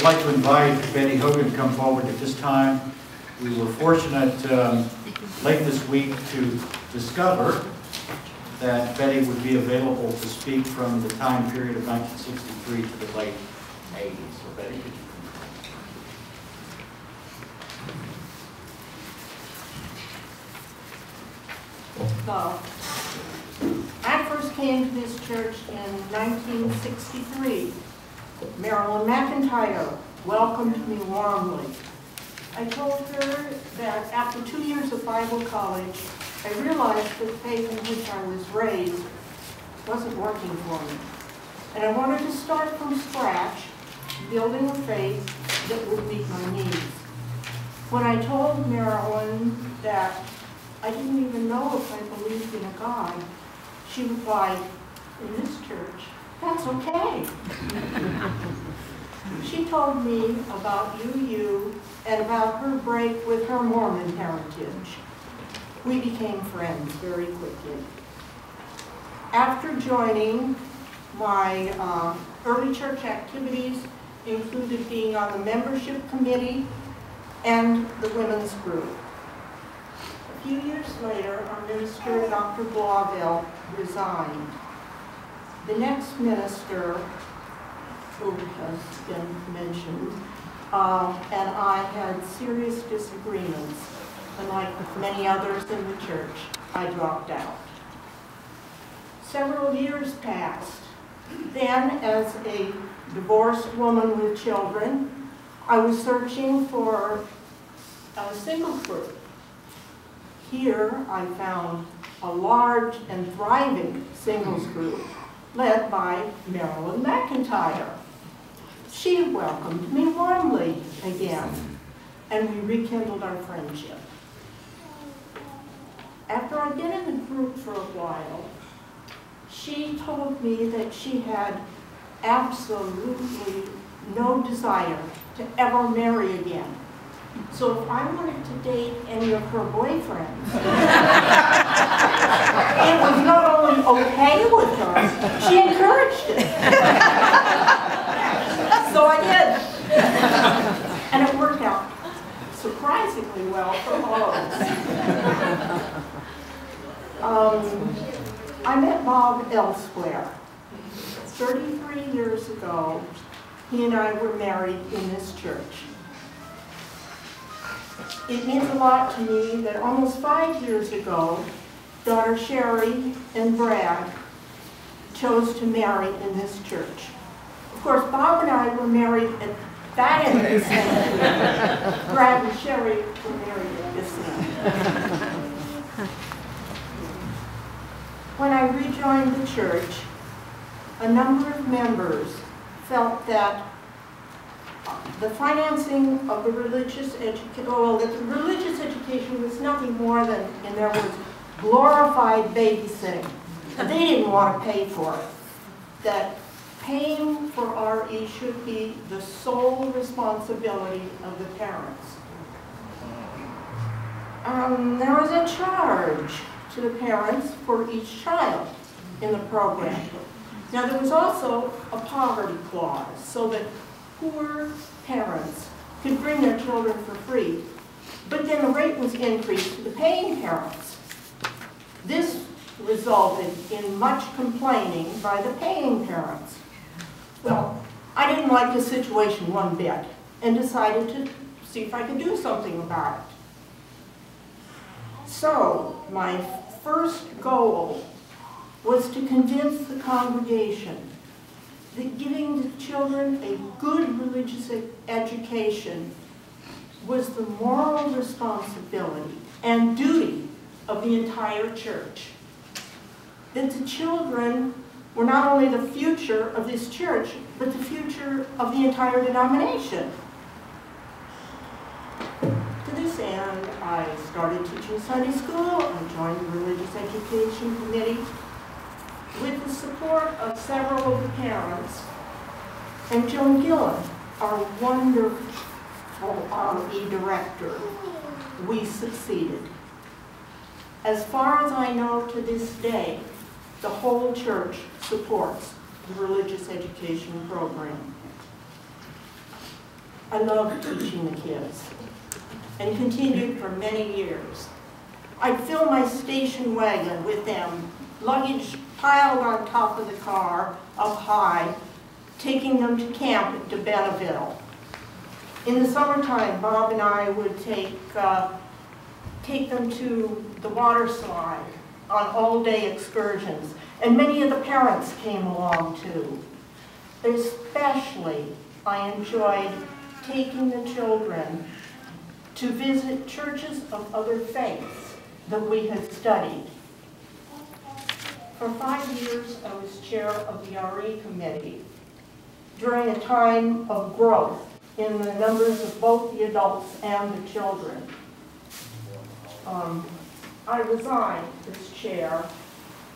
I'd like to invite Betty Hogan to come forward at this time. We were fortunate late this week to discover that Betty would be available to speak from the time period of 1963 to the late 80s. So Betty, could you So, I first came to this church in 1963. Marilyn McIntyre welcomed me warmly. I told her that after 2 years of Bible college, I realized that the faith in which I was raised wasn't working for me. And I wanted to start from scratch, building a faith that would meet my needs. When I told Marilyn that I didn't even know if I believed in a God, she replied, "In this church, that's okay." She told me about UU and about her break with her Mormon heritage. We became friends very quickly. After joining, my early church activities included being on the membership committee and the women's group. A few years later, our minister, Dr. Blauville, resigned. The next minister, who has been mentioned, and I had serious disagreements, and like many others in the church, I dropped out. Several years passed. Then, as a divorced woman with children, I was searching for a singles group. Here, I found a large and thriving singles group led by Marilyn McIntyre. She welcomed me warmly again, and we rekindled our friendship. After I'd been in the group for a while, she told me that she had absolutely no desire to ever marry again. So if I wanted to date any of her boyfriends, it was not only okay with her, she encouraged it. So I did. And it worked out surprisingly well for all of us. I met Bob elsewhere. 33 years ago, he and I were married in this church. It means a lot to me that almost 5 years ago, daughter Sherry and Brad chose to marry in this church. Of course, Bob and I were married at that end of the cemetery. Brad and Sherry were married at this end. When I rejoined the church, a number of members felt that the financing of the religious education, that the religious education was nothing more than, in their words, glorified babysitting. They didn't want to pay for it. That paying for RE should be the sole responsibility of the parents. There was a charge to the parents for each child in the program. Now there was also a poverty clause so that poor parents could bring their children for free, but then the rate was increased to the paying parents. This resulted in much complaining by the paying parents. Well, I didn't like the situation one bit and decided to see if I could do something about it. So, my first goal was to convince the congregation that giving the children a good religious education was the moral responsibility and duty of the entire church. That the children were not only the future of this church, but the future of the entire denomination. To this end, I started teaching Sunday school. I joined the Religious Education Committee with the support of several of the parents. And Joan Gillen, our wonderful RE director, we succeeded. As far as I know to this day, the whole church supports the religious education program. I loved teaching the kids and continued for many years. I'd fill my station wagon with them, luggage piled on top of the car up high, taking them to camp to Benneville. In the summertime, Bob and I would take them to the water slide on all-day excursions, and many of the parents came along too. Especially, I enjoyed taking the children to visit churches of other faiths that we had studied. For 5 years, I was chair of the RE committee during a time of growth in the numbers of both the adults and the children. I resigned as chair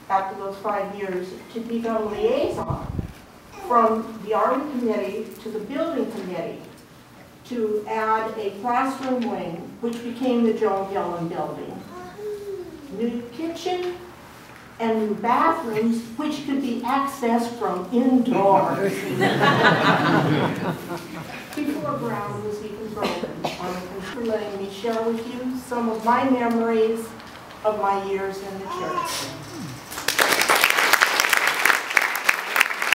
after those 5 years to become a liaison from the RE committee to the building committee to add a classroom wing, which became the Joan Gillen building. New kitchen and new bathrooms, which could be accessed from indoors. Before ground was even broken. Thanks for letting me share with you some of my memories of my years in the church.